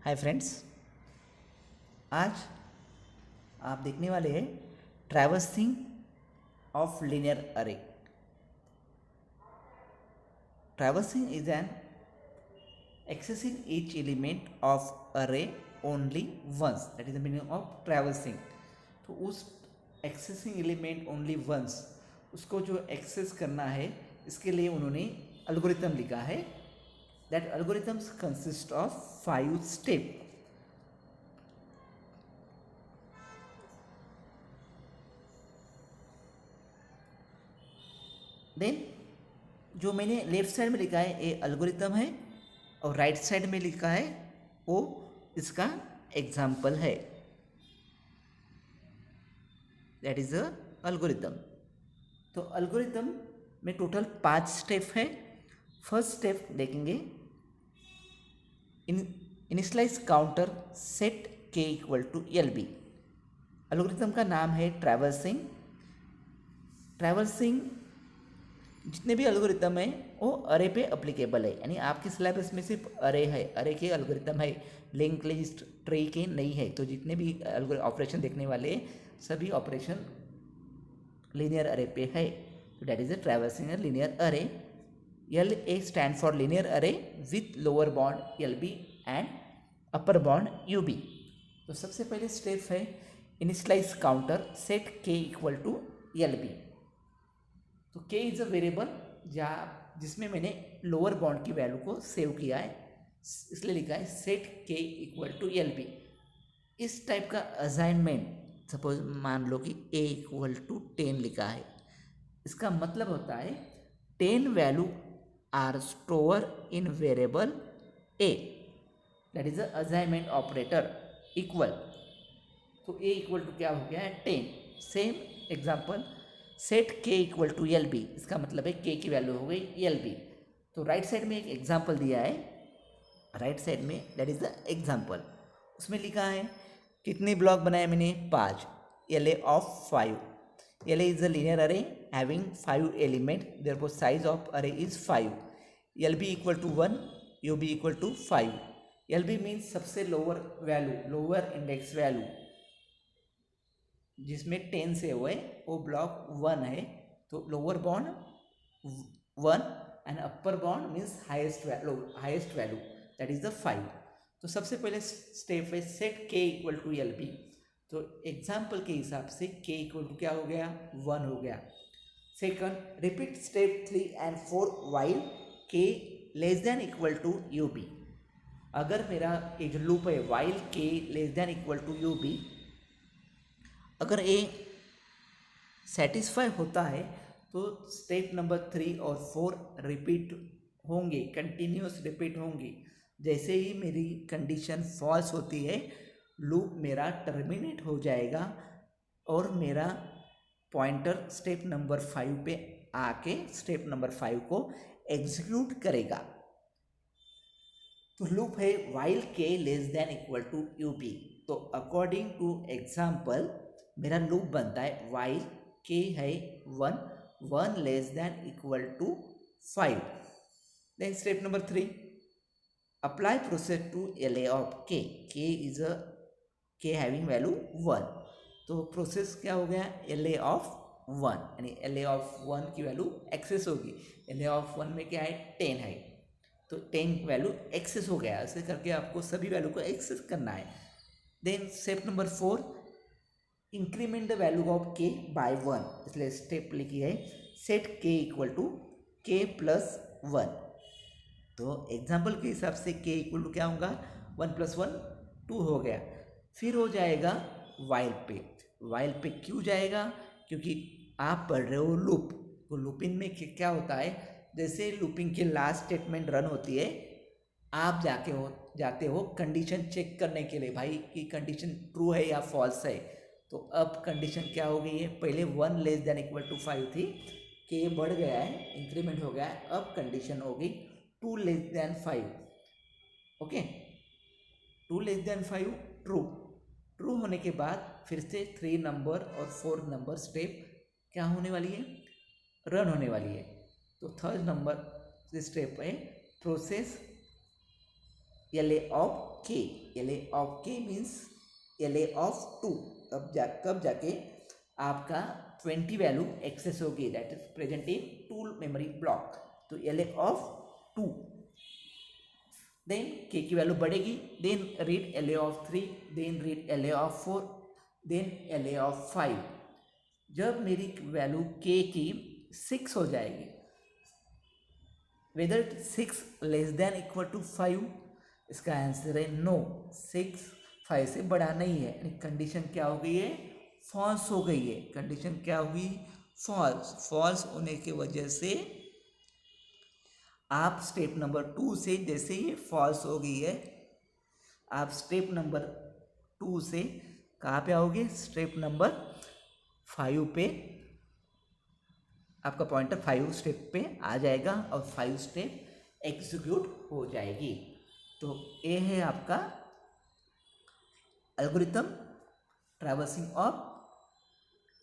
Hi friends, आज आप देखने वाले हैं traversing of linear array. Traversing is an accessing each element of array only once, that is the meaning of traversing। तो उस accessing element only once उसको जो एक्सेस करना है, इसके लिए उन्होंने अल्गोरिथम लिखा है। That algorithms consist of 5 step. Then जो मैंने लेफ्ट साइड में लिखा है ये अल्गोरिथम है, और राइट साइड में लिखा है वो इसका एग्जाम्पल है। That is a algorithm. तो अल्गोरिथम में टोटल 5 स्टेप है। फर्स्ट स्टेप देखेंगे, इनिशियलाइज काउंटर सेट के इक्वल टू LB। अल्गोरिथम का नाम है ट्रैवर्सिंग। ट्रैवर्सिंग जितने भी एल्गोरिथम है वो अरे पे अप्लीकेबल है, यानी आपके सिलेबस में सिर्फ अरे है, अरे के एल्गोरिथम है, लिंक लिस्ट ट्री के नहीं है। तो जितने भी ऑपरेशन देखने वाले सभी ऑपरेशन लीनियर अरे पे है। तो that is a traversing a linear array. LA stand for linear array with lower bound LB and upper bound UB। तो सबसे पहले स्टेप है initialise counter set K equal to LB। तो K is a variable जिसमें मैंने lower bound की value को save किया है, इसलिए लिखा है set K equal to LB। इस टाइप का असाइनमेंट सपोज मान लो कि A इक्वल टू 10 लिखा है, इसका मतलब होता है 10 value are store in variable A। That is a assignment operator equal. तो A इक्वल टू क्या हो गया है 10। Same example set K equal to LB, इसका मतलब है K की वैल्यू हो गई LB। तो राइट साइड में एक एग्जाम्पल दिया है, राइट साइड में दैट इज द एग्जाम्पल। उसमें लिखा है कितने ब्लॉक बनाए मैंने 5, LA of 5। LA is a linear array having 5 element, therefore size of array is 5। LB equal to 1, UB equal to 5। LB means सबसे lower value, lower index value जिसमें 10 से हुए वो ब्लॉक 1 है। तो lower bound 1 and upper bound means highest value that is the 5। तो सबसे पहले स्टेप है set K equal to LB। तो एग्जाम्पल के हिसाब से K इक्वल टू क्या हो गया 1 हो गया। Second repeat step 3 and 4 while K less than equal to UB। अगर मेरा ये जो लूप है while K less than equal to UB, अगर ये सेटिस्फाई होता है तो स्टेप नंबर 3 और 4 रिपीट होंगे, कंटिन्यूस रिपीट होंगी। जैसे ही मेरी कंडीशन फॉल्स होती है लूप मेरा टर्मिनेट हो जाएगा और मेरा पॉइंटर स्टेप नंबर 5 पे आके स्टेप नंबर 5 को एग्जीक्यूट करेगा। तो लूप है while K less than equal to UB। तो अकॉर्डिंग टू एग्जाम्पल मेरा लूप बनता है वाइल K है 1 less than equal to 5। Then step number 3 apply process to LA of K is a K having value 1। तो process क्या हो गया LA of 1, यानी LA ऑफ 1 की वैल्यू एक्सेस होगी। LA ऑफ 1 में क्या है 10 है, तो 10 वैल्यू एक्सेस हो गया। ऐसे करके आपको सभी वैल्यू को एक्सेस करना है। Then step number 4 increment the value of K by 1, इसलिए स्टेप लिखी है set K equal to K plus 1। तो एग्जाम्पल के हिसाब से K इक्वल टू क्या होगा 1 प्लस 1 2 हो गया। फिर हो जाएगा वाइल पे। वाइल पे क्यों जाएगा, क्योंकि आप पढ़ रहे हो लूप। तो लूपिंग में क्या होता है, जैसे लूपिंग की लास्ट स्टेटमेंट रन होती है आप जाते हो कंडीशन चेक करने के लिए, भाई कि कंडीशन ट्रू है या फॉल्स है। तो अब कंडीशन क्या हो गई है, पहले 1 लेस देन इक्वल टू 5 थी, K बढ़ गया है, इंक्रीमेंट हो गया है। अब कंडीशन होगी 2 less than 5। Okay, 2 less than 5 true. True होने के बाद फिर से 3 नंबर और 4 नंबर स्टेप क्या होने वाली है, रन होने वाली है। तो थर्ड नंबर स्टेप है process LA of K, LA of K means LA of 2, कब जाके आपका 20 वैल्यू एक्सेस होगी, that is present in 2 memory block, तो LA ऑफ 2, देन K की वैल्यू बढ़ेगी, then read LA of 3, then read LA of 4, then LA of 5। जब मेरी value K की 6 हो जाएगी, whether 6 less than equal to 5, इसका आंसर है नो, 6 5 से बड़ा नहीं है, यानी कंडीशन क्या हो गई है, फॉल्स हो गई है। कंडीशन क्या हुई, फॉल्स। फॉल्स होने की वजह से आप स्टेप नंबर 2 से, जैसे ही फॉल्स हो गई है, आप स्टेप नंबर 2 से कहाँ पे आओगे, स्टेप नंबर 5 पे, आपका पॉइंटर 5 स्टेप पे आ जाएगा और 5 स्टेप एग्जीक्यूट हो जाएगी। तो ये है आपका algorithm traversing of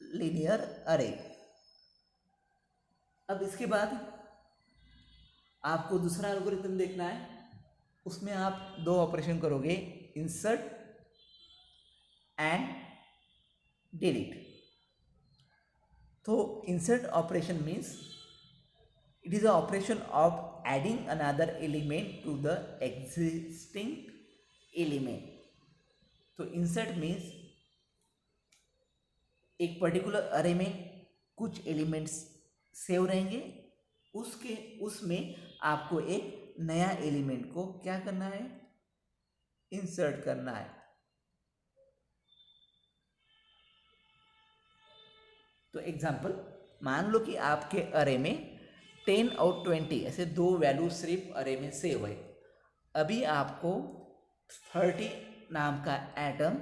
linear array. अब इसके बाद आपको दूसरा एल्गोरिथम देखना है, उसमें आप 2 ऑपरेशन करोगे, इंसर्ट एंड डिलीट। तो insert operation means it is a operation of adding another element to the existing element. तो इंसर्ट मीन्स एक पर्टिकुलर अरे में कुछ एलिमेंट्स सेव रहेंगे, उसमें आपको एक नया एलिमेंट को क्या करना है, इंसर्ट करना है। तो एग्जांपल, मान लो कि आपके अरे में 10 और 20 ऐसे 2 वैल्यू सिर्फ अरे में सेव है। अभी आपको 30 नाम का एटम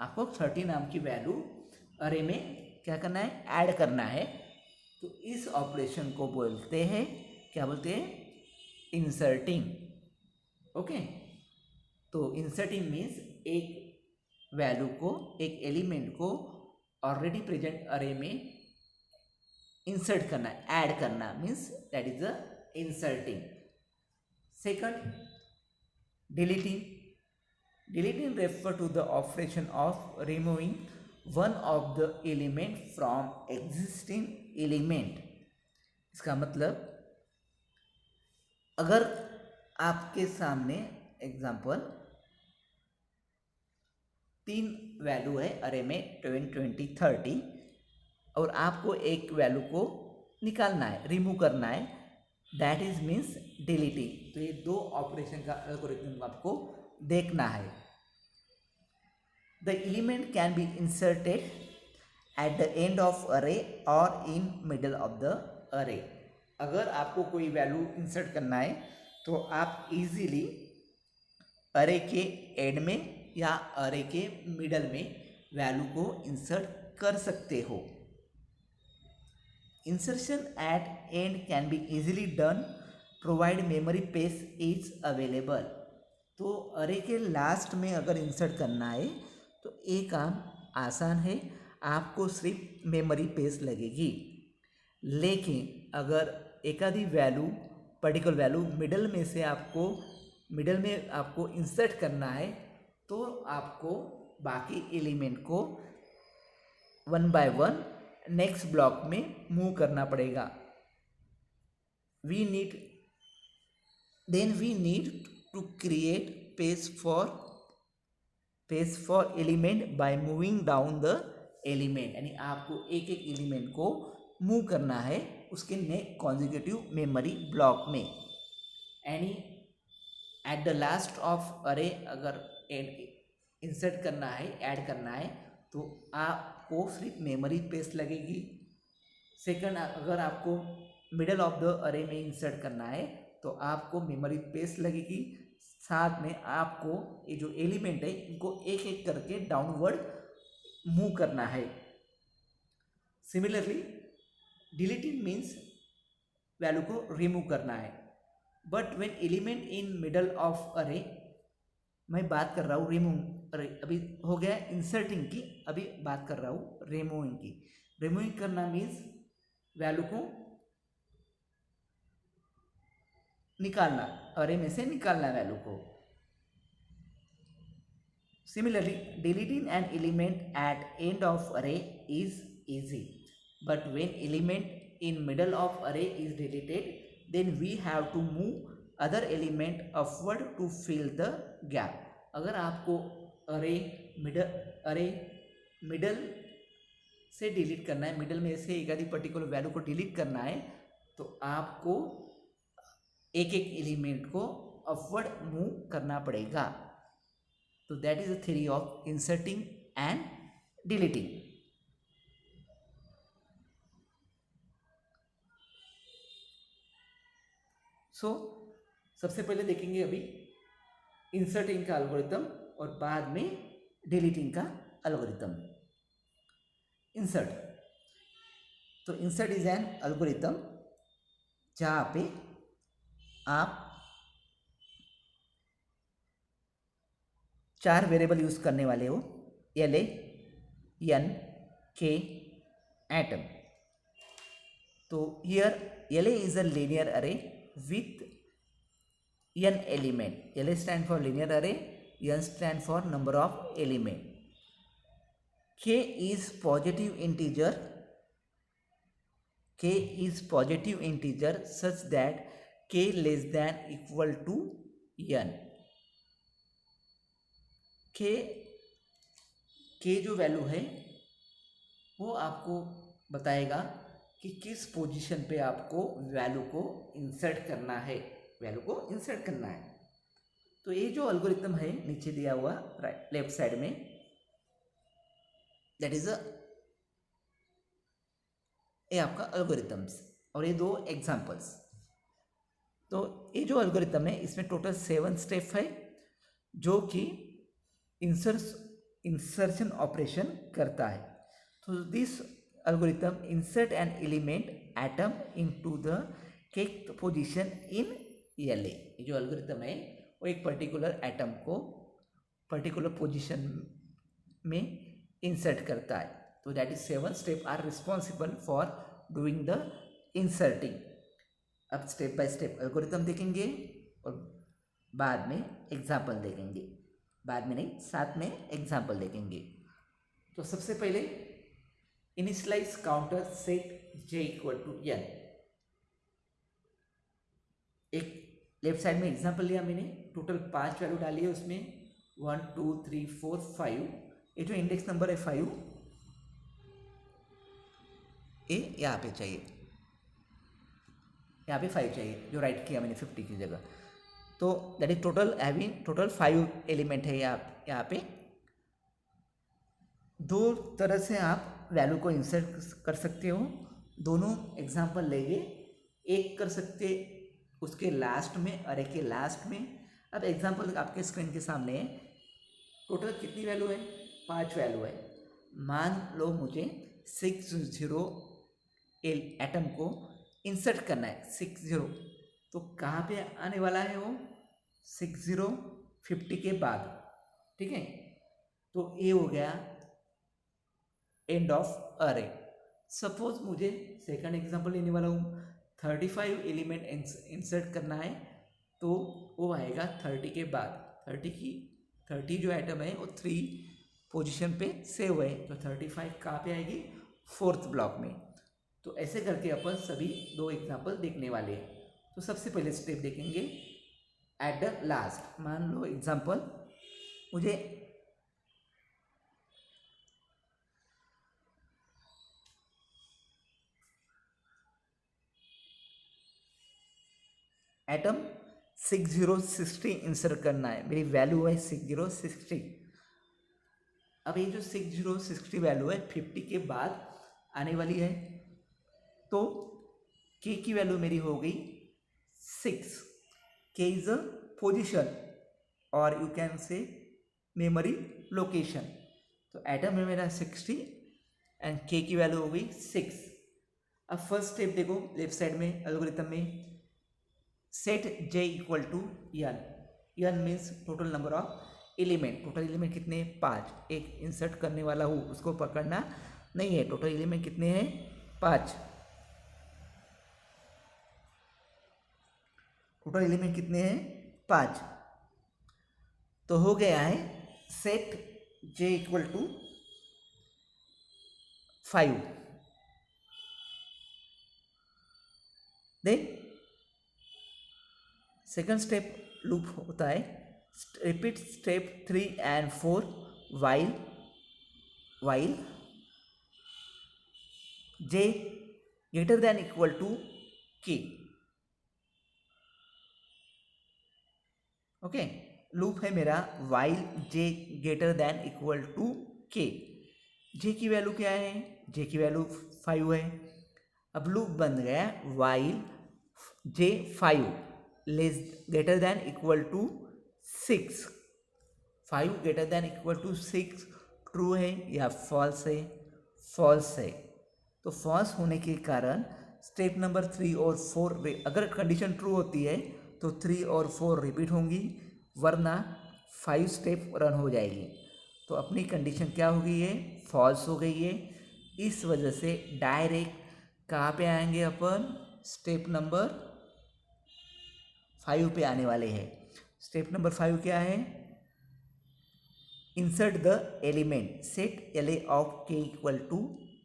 आपको 30 नाम की वैल्यू अरे में क्या करना है, ऐड करना है। तो इस ऑपरेशन को बोलते हैं, क्या बोलते हैं, इंसर्टिंग। ओके, तो इंसर्टिंग मीन्स एक वैल्यू को, एक एलिमेंट को ऑलरेडी प्रेजेंट अरे में इंसर्ट करना, ऐड करना, means that is the inserting. Second, deleting. Deleting refers to the operation of removing one of the element from existing element। इसका मतलब, अगर आपके सामने एग्जाम्पल 3 वैल्यू है अरे में 10 20 30, और आपको एक वैल्यू को निकालना है, रिमूव करना है, दैट इज मीन्स डिलीटिंग। तो ये 2 ऑपरेशन का एल्गोरिथम आपको देखना है। The element can be inserted at the end of array or in middle of the array। अगर आपको कोई वैल्यू इंसर्ट करना है तो आप इजीली अरे के एंड में या अरे के मिडल में वैल्यू को इंसर्ट कर सकते हो। Insertion at end can be easily done provide memory space is available. तो अरे के लास्ट में अगर इंसर्ट करना है तो ये काम आसान है, आपको सिर्फ मेमोरी स्पेस लगेगी। लेकिन अगर एक आधी वैल्यू, पर्टिकुलर वैल्यू मिडल में आपको इंसर्ट करना है, तो आपको बाकी एलिमेंट को 1 बाय 1 नेक्स्ट ब्लॉक में मूव करना पड़ेगा। We need to create space for element by moving down the element. यानी आपको एक एक एलिमेंट को मूव करना है उसके नेक्स्ट कॉन्जिक्यूटिव मेमोरी ब्लॉक में। यानी एट द लास्ट ऑफ अरे अगर इंसर्ट करना है, ऐड करना है, तो आपको सिर्फ मेमोरी स्पेस लगेगी। सेकंड, अगर आपको मिडल ऑफ द अरे में इंसर्ट करना है तो आपको मेमोरी स्पेस लगेगी, साथ में आपको ये जो एलिमेंट है इनको एक एक करके डाउनवर्ड मूव करना है। सिमिलरली डिलीटिंग मीन्स वैल्यू को रिमूव करना है। But when element in middle of अरे, मैं बात कर रहा हूँ रिमूव, अभी हो गया इंसर्टिंग की, अभी बात कर रहा हूँ रिमूविंग की। रिमूविंग करना मीन्स वैल्यू को निकालना, अरे में से निकालना वैल्यू को। Similarly, deleting an element at end of array is easy, but when element in middle of array is deleted, then we have to move other element upward to fill the gap. अगर आपको अरे middle से delete करना है, middle में से एक आदि पर्टिकुलर वैल्यू को डिलीट करना है, तो आपको एक एक एलिमेंट को अपवर्ड मूव करना पड़ेगा। तो that is the theory of inserting and deleting. So सबसे पहले देखेंगे अभी इंसर्टिंग का एल्गोरिथम और बाद में डिलीटिंग का एल्गोरिथम। इंसर्ट, तो इंसर्ट इज एन एल्गोरिथम जहाँ पे आप 4 वेरिएबल यूज करने वाले हो, एल ए, एन, के, एटम। तो here L A is a linear array with n element. LA stand for linear array, n stand for number of element. K is positive integer. K is positive integer such that k less than equal to n. K जो value है वो आपको बताएगा कि किस position पे आपको value को इंसर्ट करना है, वैल्यू को इंसर्ट करना है। तो ये जो एल्गोरिथम है नीचे दिया हुआ राइट लेफ्ट साइड में, दैट इज ये आपका एल्गोरिथम्स और ये 2 एग्जांपल्स। तो ये जो एल्गोरिथम है इसमें टोटल 7 स्टेप है जो कि इंसर्शन ऑपरेशन करता है। तो this algorithm insert an element atom into the kth position in L A. ये जो एल्गोरिथम है वो एक पर्टिकुलर एटम को पर्टिकुलर पोजीशन में इंसर्ट करता है। तो that is 7 step are responsible for doing the inserting. अब स्टेप बाय स्टेप एल्गोरिथम देखेंगे और बाद में एग्जाम्पल देखेंगे, बाद में नहीं साथ में एग्जाम्पल देखेंगे। तो सबसे पहले initialize counter set j equal to n। एक लेफ्ट साइड में एग्जाम्पल लिया मैंने, टोटल 5 वैल्यू डाली है उसमें 1 2 3 4 5। ये जो इंडेक्स नंबर है 5 ये यहाँ पे चाहिए, यहाँ पे 5 चाहिए जो राइट किया मैंने 50 की जगह। तो that is total having total 5 element है यहाँ पे। 2 तरह से आप वैल्यू को इंसर्ट कर सकते हो, दोनों एग्जाम्पल लेंगे। एक कर सकते उसके लास्ट में, अरे के लास्ट में। अब एग्जाम्पल आपके स्क्रीन के सामने है। टोटल कितनी वैल्यू है? 5 वैल्यू है। मान लो मुझे 60 एटम को इंसर्ट करना है, 60। तो कहाँ पे आने वाला है वो? 60 50 के बाद, ठीक है। तो ये हो गया एंड ऑफ अरे। सपोज मुझे सेकंड एग्जांपल लेने वाला हूँ, 35 एलिमेंट इंसर्ट करना है, तो वो आएगा 30 के बाद। 30 जो आइटम है वो 3 पोजीशन पे सेव है, तो 35 कहाँ पे आएगी? 4th ब्लॉक में। तो ऐसे करके अपन सभी 2 एग्जांपल देखने वाले हैं। तो सबसे पहले स्टेप देखेंगे एट द लास्ट। मान लो एग्जांपल मुझे एटम 6060 इंसर्ट करना है, मेरी वैल्यू है 6060। अब ये जो 6060 वैल्यू है 50 के बाद आने वाली है, तो k की वैल्यू मेरी हो गई 6। k इज अ पोजिशन और you can say memory location. तो एटम है मेरा 60 एंड k की वैल्यू हो गई 6। अब फर्स्ट स्टेप देखो लेफ्ट साइड में एल्गोरिथम में, set j equal to n। n means total number of element. Total element कितने? 5। एक इंसर्ट करने वाला हूँ उसको पकड़ना नहीं है। टोटल एलिमेंट कितने हैं? 5। टोटल एलिमेंट कितने हैं 5। तो हो गया है set j equal to 5। Then second step loop होता है repeat step 3 and 4 while j greater than equal to k। Okay, loop है मेरा while j greater than equal to k। j की वैल्यू क्या है, j की वैल्यू 5 है। अब लूप बन गया while j 5 less greater than equal to 6। 5 greater than equal to 6 true है या फॉल्स है, फॉल्स है। तो फॉल्स होने के कारण स्टेप नंबर 3 और 4, अगर कंडीशन ट्रू होती है तो 3 और 4 रिपीट होंगी, वरना 5 स्टेप रन हो जाएगी। तो अपनी कंडीशन क्या हो गई है, फॉल्स हो गई है। इस वजह से डायरेक्ट कहाँ पे आएंगे अपन, स्टेप नंबर 5 पे आने वाले हैं। स्टेप नंबर 5 क्या है, insert the element set L A of K equal to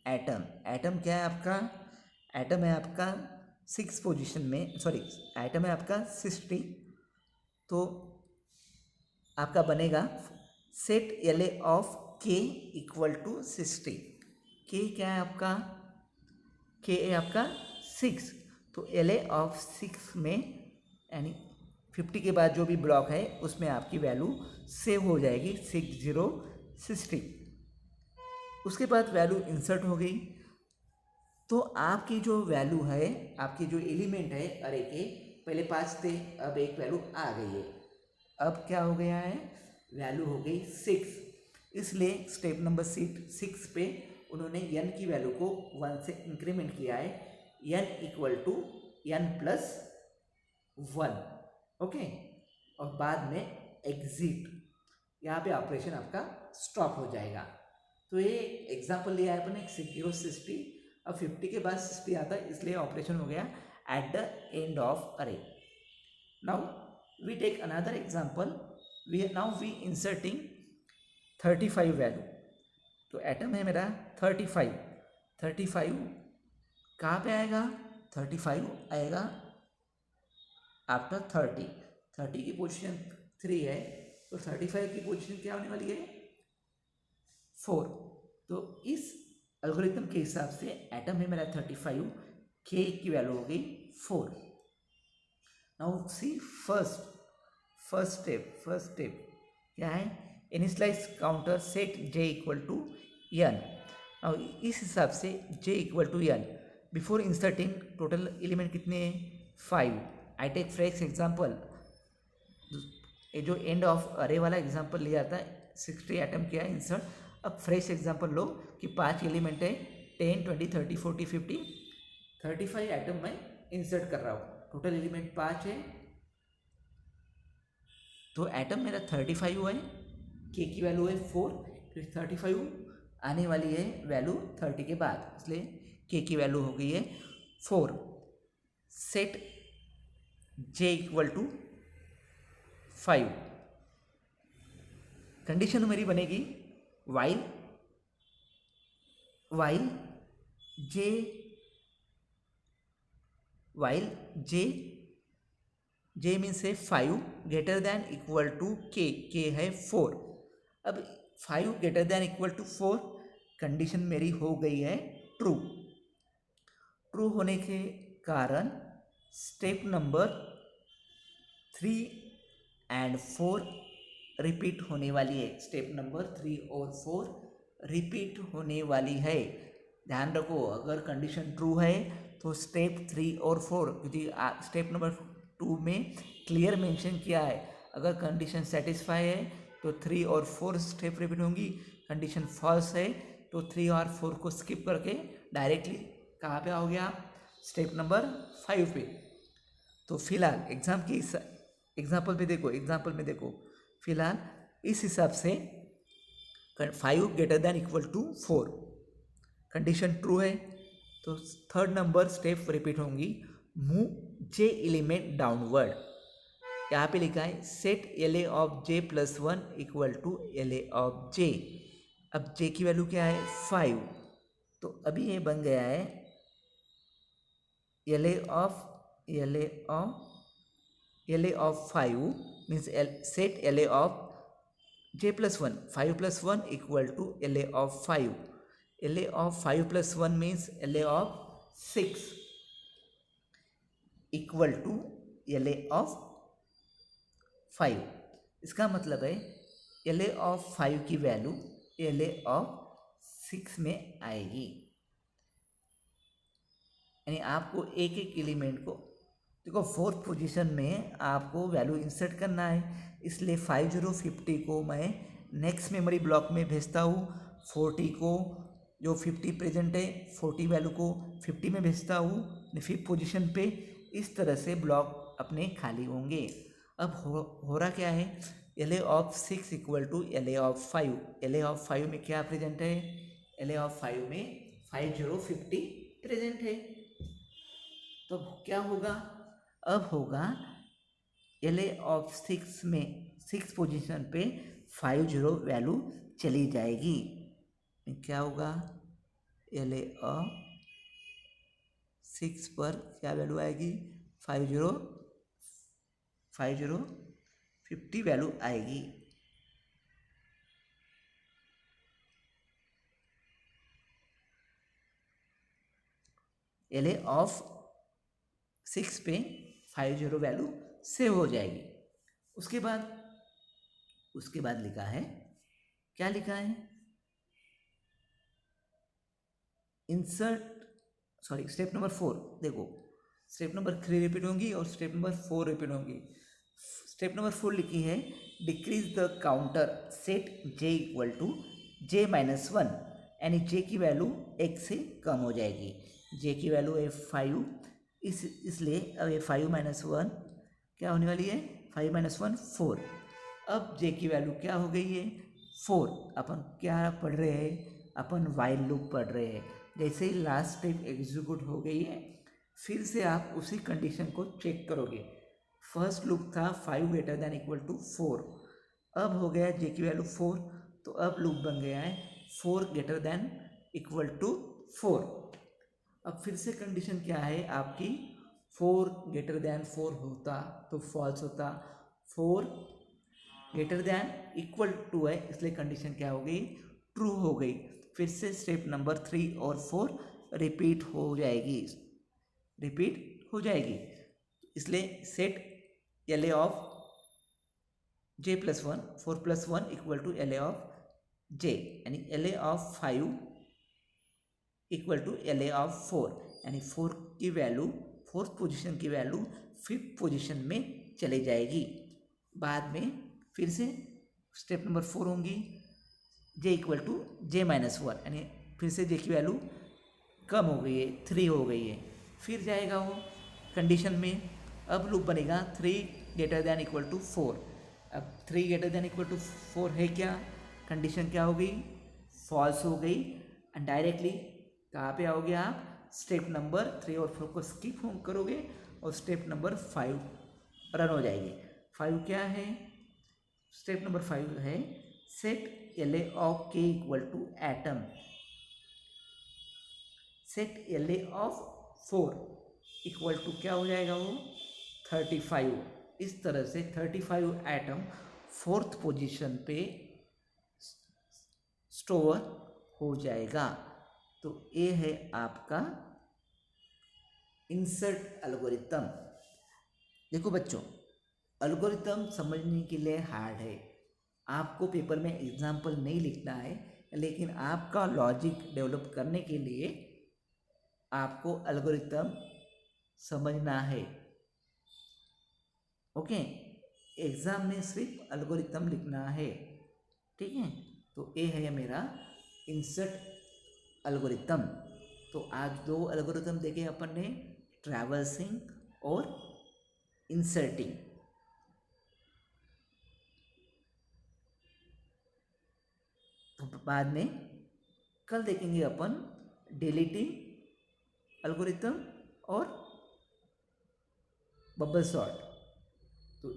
atom. Atom क्या है आपका, एटम है आपका 6 पोजीशन में, सॉरी एटम है आपका 60। तो आपका बनेगा set L A of K equal to 60। के क्या है आपका, के है आपका 6। तो एल ए ऑफ 6 में यानी 50 के बाद जो भी ब्लॉक है उसमें आपकी वैल्यू सेव हो जाएगी 6060। उसके बाद वैल्यू इंसर्ट हो गई। तो आपकी जो वैल्यू है, आपकी जो एलिमेंट है अरे के, पहले 5 थे, अब एक वैल्यू आ गई है। अब क्या हो गया है, वैल्यू हो गई 6। इसलिए स्टेप नंबर 6 पे उन्होंने n की वैल्यू को 1 से इंक्रीमेंट किया है, n equal to n plus 1। Okay, और बाद में एग्जिट, यहाँ पे ऑपरेशन आपका स्टॉप हो जाएगा। तो ये एग्जाम्पल लिया है अपने 60। अब 50 के बाद 60 आता है, इसलिए ऑपरेशन हो गया at the end of array. Now we take another example, we inserting 35 value. तो एटम है मेरा 35। 35 कहाँ पे आएगा, 35 आएगा आफ्टर 30 की पोजीशन 3 है, तो 35 की पोजीशन क्या होने वाली है 4। तो इस एल्गोरिथम के हिसाब से एटम है मेरा 35, के की वैल्यू हो गई 4। नाउ सी फर्स्ट स्टेप क्या है, initialise counter set j equal to n। Now इस हिसाब से j equal to n before inserting total element कितने हैं 5। आई टेक फ्रेश एग्जाम्पल, ये जो एंड ऑफ अरे वाला एग्जाम्पल लिया था 60 एटम किया इंसर्ट। अब फ्रेश एग्जाम्पल लो कि 5 एलिमेंट है 10 20 30 40 50 35 एटम मैं इंसर्ट कर रहा हूँ, टोटल एलिमेंट 5 है। तो एटम मेरा 35 है, के की वैल्यू है 4, फिर 35 आने वाली है वैल्यू 30 के बाद, इसलिए के की वैल्यू हो गई है 4। Set j equal to 5। Condition मेरी बनेगी while j मीन्स है 5 ग्रेटर देन इक्वल टू के है 4। अब 5 greater than equal to 4 condition मेरी हो गई है ट्रू होने के कारण स्टेप नंबर 3 and 4 रिपीट होने वाली है। स्टेप नंबर 3 और 4 रिपीट होने वाली है। ध्यान रखो, अगर कंडीशन ट्रू है तो स्टेप 3 और 4, क्योंकि स्टेप नंबर 2 में क्लियर मेंशन किया है, अगर कंडीशन सेटिस्फाई है तो 3 और 4 स्टेप रिपीट होंगी, कंडीशन फॉल्स है तो 3 और 4 को स्किप करके डायरेक्टली कहाँ पे आओगे आप, स्टेप नंबर 5 पे। तो फिलहाल एग्जाम्पल में देखो फिलहाल इस हिसाब से 5 greater than equal to 4 condition true है, तो थर्ड नंबर स्टेप रिपीट होंगी मूव जे एलिमेंट डाउनवर्ड। यहाँ पे लिखा है set L A of J plus one equal to L A of J. अब जे की वैल्यू क्या है 5, तो अभी ये बन गया है L A of 5 means set L A of J plus one, 5 plus one equal to L A of 5। L A of 5 plus one means L A of 6 equal to L A of 5। इसका मतलब है L A of 5 की value L A of 6 में आएगी। यानी आपको एक एक एलिमेंट को देखो फोर्थ पोजीशन में आपको वैल्यू इंसर्ट करना है, इसलिए 5050 को मैं नेक्स्ट मेमोरी ब्लॉक में भेजता हूँ। 40 को जो 50 प्रेजेंट है 40 वैल्यू को 50 में भेजता हूँ फिफ्थ पोजीशन पे। इस तरह से ब्लॉक अपने खाली होंगे। अब हो रहा क्या है, L A of 6 equal to L A of 5। L A of 5 में क्या प्रेजेंट है, एल ए ऑफ 5 में 5050 प्रेजेंट है। तो क्या होगा, अब होगा एल ए ऑफ 6 में 6 पोजीशन पे 50 वैल्यू चली जाएगी। क्या होगा, एल ए ऑफ 6 पर क्या वैल्यू आएगी 50 वैल्यू आएगी। एल ए ऑफ 6 पे 50 वैल्यू सेव हो जाएगी। उसके बाद लिखा है, क्या लिखा है, स्टेप नंबर 4। देखो स्टेप नंबर 3 रिपीट होंगी और स्टेप नंबर 4 रिपीट होंगी। स्टेप नंबर 4 लिखी है decrease the counter set J equal to J minus 1, यानी जे की वैल्यू 1 से कम हो जाएगी। जे की वैल्यू है 5, इसलिए अब ये 5 माइनस 1 क्या होने वाली है, 5 माइनस 1 4। अब जे की वैल्यू क्या हो गई है 4। अपन क्या पढ़ रहे हैं, अपन वाइल लूप पढ़ रहे हैं। जैसे ही लास्ट स्टेप एग्जीक्यूट हो गई है, फिर से आप उसी कंडीशन को चेक करोगे। फर्स्ट लूप था 5 ग्रेटर देन इक्वल टू 4, अब हो गया जे की वैल्यू 4, तो अब लूप बन गया है 4 ग्रेटर देन इक्वल टू 4। अब फिर से कंडीशन क्या है आपकी, 4 ग्रेटर देन 4 होता तो फॉल्स होता, 4 ग्रेटर देन इक्वल टू है इसलिए कंडीशन क्या हो गई, ट्रू हो गई। फिर से स्टेप नंबर 3 और 4 रिपीट हो जाएगी, इसलिए set L A of J plus 1, 4 plus 1 equal to L A of J, यानी L A of 5 equal to L A of 4, यानी 4 की वैल्यू, फोर्थ पोजीशन की वैल्यू फिफ्थ पोजीशन में चली जाएगी। बाद में फिर से स्टेप नंबर 4 होंगी, जे इक्वल टू जे माइनस 1, यानी फिर से जे की वैल्यू कम हो गई है 3 हो गई है, फिर जाएगा वो कंडीशन में। अब लूप बनेगा 3 ग्रेटर देन इक्वल टू 4। अब 3 ग्रेटर देन इक्वल टू 4 है क्या, कंडीशन क्या हो गई, फॉल्स हो गई। एंड डायरेक्टली कहाँ पे आओगे आप, स्टेप नंबर 3 और 4 को स्किप करोगे और स्टेप नंबर 5 रन हो जाएगी। 5 क्या है, स्टेप नंबर 5 है set L A of K equal to atom, set L A of 4 equal to क्या हो जाएगा वो 35। इस तरह से 35 एटम फोर्थ पोजीशन पे स्टोर हो जाएगा। तो ये है आपका इंसर्ट एल्गोरिथम। देखो बच्चों, एल्गोरिथम समझने के लिए हार्ड है, आपको पेपर में एग्जाम्पल नहीं लिखना है, लेकिन आपका लॉजिक डेवलप करने के लिए आपको एल्गोरिथम समझना है। ओके, एग्जाम में सिर्फ एल्गोरिथम लिखना है, ठीक है। तो ये है मेरा इंसर्ट एल्गोरिथम। तो आज 2 एल्गोरिथम देखे अपन ने, ट्रैवर्सिंग और इंसर्टिंग। तो बाद में कल देखेंगे अपन डिलीटिंग एल्गोरिथम और बबल सॉर्ट। तो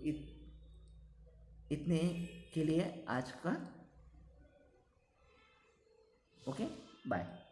इतने के लिए आज का ओके बाय।